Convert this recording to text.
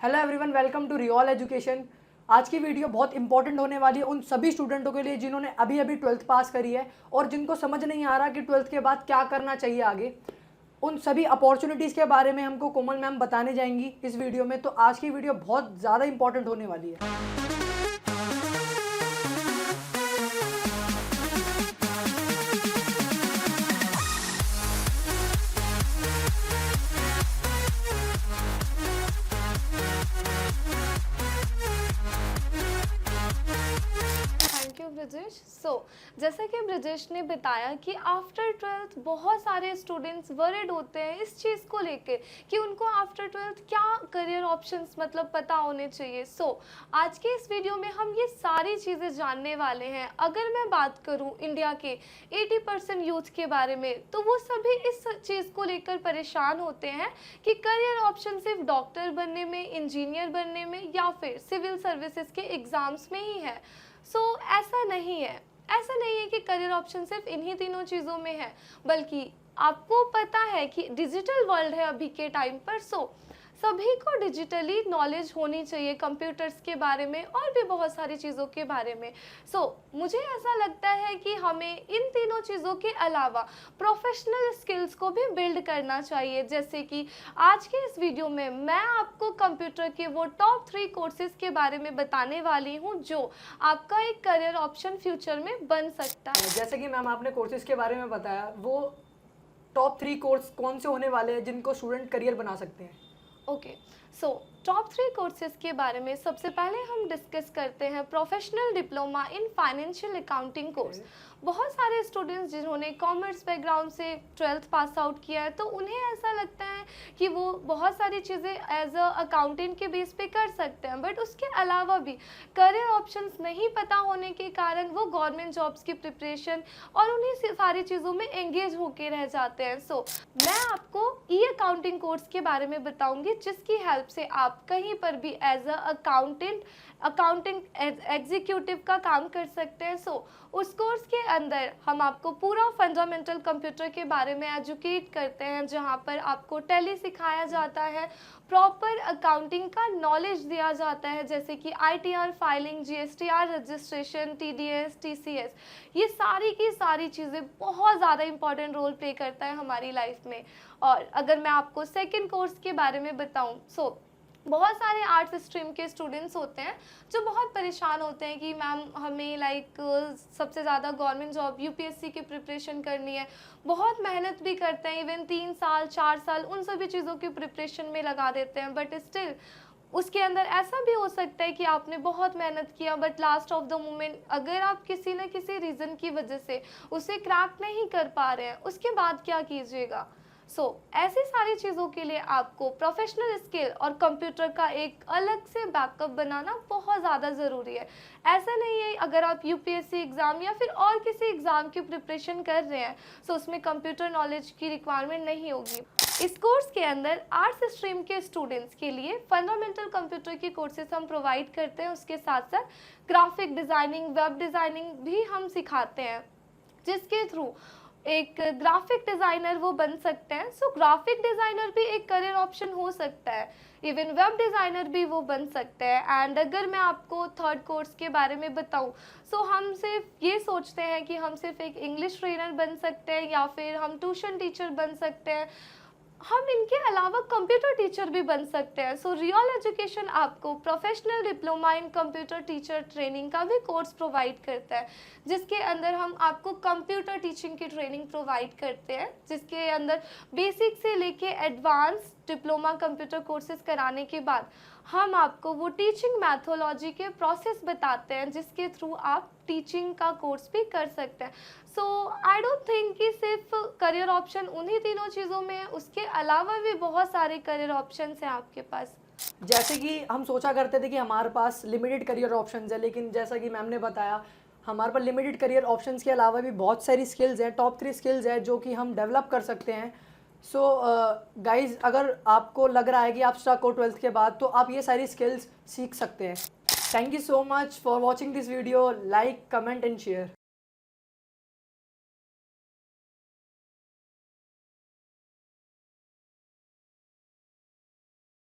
Hello everyone, welcome to real education. आज की video बहुत इंपॉर्टेंट होने वाली है उन सभी स्टूडेंटों के लिए जिन्होंने अभी अभी 12th पास करी है और जिनको समझ नहीं आ रहा कि 12th के बाद क्या करना चाहिए आगे। उन सभी अपॉर्चुनिटीज़ के बारे में हमको कोमल मैम बताने जाएंगी इस वीडियो में। तो आज की वीडियो बहुत ज़्यादा इंपॉर्टेंट होने वाली है। Thank you Brajesh. जैसा कि ब्रजेश ने बताया कि आफ्टर 12th बहुत सारे स्टूडेंट्स वरिड होते हैं इस चीज़ को लेके कि उनको आफ्टर 12th क्या करियर ऑप्शंस मतलब पता होने चाहिए। आज के इस वीडियो में हम ये सारी चीज़ें जानने वाले हैं। अगर मैं बात करूं इंडिया के 80% यूथ के बारे में, तो वो सभी इस चीज़ को लेकर परेशान होते हैं कि करियर ऑप्शन सिर्फ डॉक्टर बनने में, इंजीनियर बनने में या फिर सिविल सर्विसेज के एग्ज़ाम्स में ही है। ऐसा नहीं है। ऐसा नहीं है कि करियर ऑप्शन सिर्फ इन्हीं तीनों चीज़ों में है, बल्कि आपको पता है कि डिजिटल वर्ल्ड है अभी के टाइम पर। सभी को डिजिटली नॉलेज होनी चाहिए कंप्यूटर्स के बारे में और भी बहुत सारी चीज़ों के बारे में। मुझे ऐसा लगता है कि हमें इन तीनों चीज़ों के अलावा प्रोफेशनल स्किल्स को भी बिल्ड करना चाहिए। जैसे कि आज के इस वीडियो में मैं आपको कंप्यूटर के वो टॉप 3 कोर्सेज के बारे में बताने वाली हूँ जो आपका एक करियर ऑप्शन फ्यूचर में बन सकता है। जैसे कि मैम आपने कोर्सेज के बारे में बताया, वो टॉप 3 कोर्स कौन से होने वाले हैं जिनको स्टूडेंट करियर बना सकते हैं? ओके, टॉप 3 कोर्सेज के बारे में सबसे पहले हम डिस्कस करते हैं professional diploma in financial accounting course. बहुत सारे स्टूडेंट्स जिन्होंने कॉमर्स बैकग्राउंड से 12th पास आउट किया है, तो उन्हें ऐसा लगता है कि वो बहुत सारी चीज़ें एज अ अकाउंटेंट के बेस पे कर सकते हैं, बट उसके अलावा भी करियर ऑप्शंस नहीं पता होने के कारण वो गवर्नमेंट जॉब्स की प्रिपरेशन और उन्हीं सारी चीज़ों में एंगेज होके रह जाते हैं। मैं आपको ई अकाउंटिंग कोर्स के बारे में बताऊंगी जिसकी हेल्प से आप कहीं पर भी एज अ अकाउंटिंग एग्जीक्यूटिव का काम कर सकते हैं। उस कोर्स के अंदर हम आपको पूरा फंडामेंटल कंप्यूटर के बारे में एजुकेट करते हैं, जहां पर आपको टैली सिखाया जाता है, प्रॉपर अकाउंटिंग का नॉलेज दिया जाता है, जैसे कि ITR filing, GSTR registration, TDS, TCS। ये सारी की सारी चीज़ें बहुत ज़्यादा इंपॉर्टेंट रोल प्ले करता है हमारी लाइफ में। और अगर मैं आपको सेकेंड कोर्स के बारे में बताऊँ, बहुत सारे आर्ट्स स्ट्रीम के स्टूडेंट्स होते हैं जो बहुत परेशान होते हैं कि मैम हमें सबसे ज़्यादा गवर्नमेंट जॉब UPSC की प्रिपरेशन करनी है। बहुत मेहनत भी करते हैं, इवन 3 साल 4 साल उन सभी चीज़ों की प्रिपरेशन में लगा देते हैं, बट स्टिल उसके अंदर ऐसा भी हो सकता है कि आपने बहुत मेहनत किया, but last of the moment अगर आप किसी न किसी रीज़न की वजह से उसे क्रैक नहीं कर पा रहे हैं, उसके बाद क्या कीजिएगा? ऐसी सारी चीज़ों के लिए आपको प्रोफेशनल स्किल और कंप्यूटर का एक अलग से बैकअप बनाना बहुत ज़्यादा ज़रूरी है। ऐसा नहीं है अगर आप UPSC एग्ज़ाम या फिर और किसी एग्ज़ाम की प्रिपरेशन कर रहे हैं उसमें कंप्यूटर नॉलेज की रिक्वायरमेंट नहीं होगी। इस कोर्स के अंदर आर्ट्स स्ट्रीम के स्टूडेंट्स के लिए फंडामेंटल कंप्यूटर की कोर्सेज हम प्रोवाइड करते हैं, उसके साथ साथ ग्राफिक डिज़ाइनिंग, वेब डिज़ाइनिंग भी हम सिखाते हैं, जिसके थ्रू एक ग्राफिक डिज़ाइनर वो बन सकते हैं। ग्राफिक डिज़ाइनर भी एक करियर ऑप्शन हो सकता है, इवन वेब डिज़ाइनर भी वो बन सकते हैं। एंड अगर मैं आपको थर्ड कोर्स के बारे में बताऊं, हम सिर्फ ये सोचते हैं कि हम सिर्फ एक इंग्लिश ट्रेनर बन सकते हैं या फिर हम ट्यूशन टीचर बन सकते हैं, हम इनके अलावा कंप्यूटर टीचर भी बन सकते हैं। रियल एजुकेशन आपको professional diploma in computer teacher training का भी कोर्स प्रोवाइड करता है, जिसके अंदर हम आपको कंप्यूटर टीचिंग की ट्रेनिंग प्रोवाइड करते हैं, जिसके अंदर बेसिक से लेके एडवांस डिप्लोमा कंप्यूटर कोर्सेज कराने के बाद हम आपको वो टीचिंग मैथोलॉजी के प्रोसेस बताते हैं, जिसके थ्रू आप टीचिंग का कोर्स भी कर सकते हैं। आई डोंट थिंक कि सिर्फ करियर ऑप्शन उन्हीं तीनों चीज़ों में है, उसके अलावा भी बहुत सारे करियर ऑप्शंस हैं आपके पास। जैसे कि हम सोचा करते थे कि हमारे पास लिमिटेड करियर ऑप्शंस है, लेकिन जैसा कि मैम ने बताया हमारे पास लिमिटेड करियर ऑप्शंस के अलावा भी बहुत सारी स्किल्स हैं, टॉप 3 स्किल्स हैं जो कि हम डेवलप कर सकते हैं। गाइज, अगर आपको लग रहा है कि आप स्टक हो 12th के बाद, तो आप ये सारी स्किल्स सीख सकते हैं। Thank you so much for watching this video. Like, comment and share.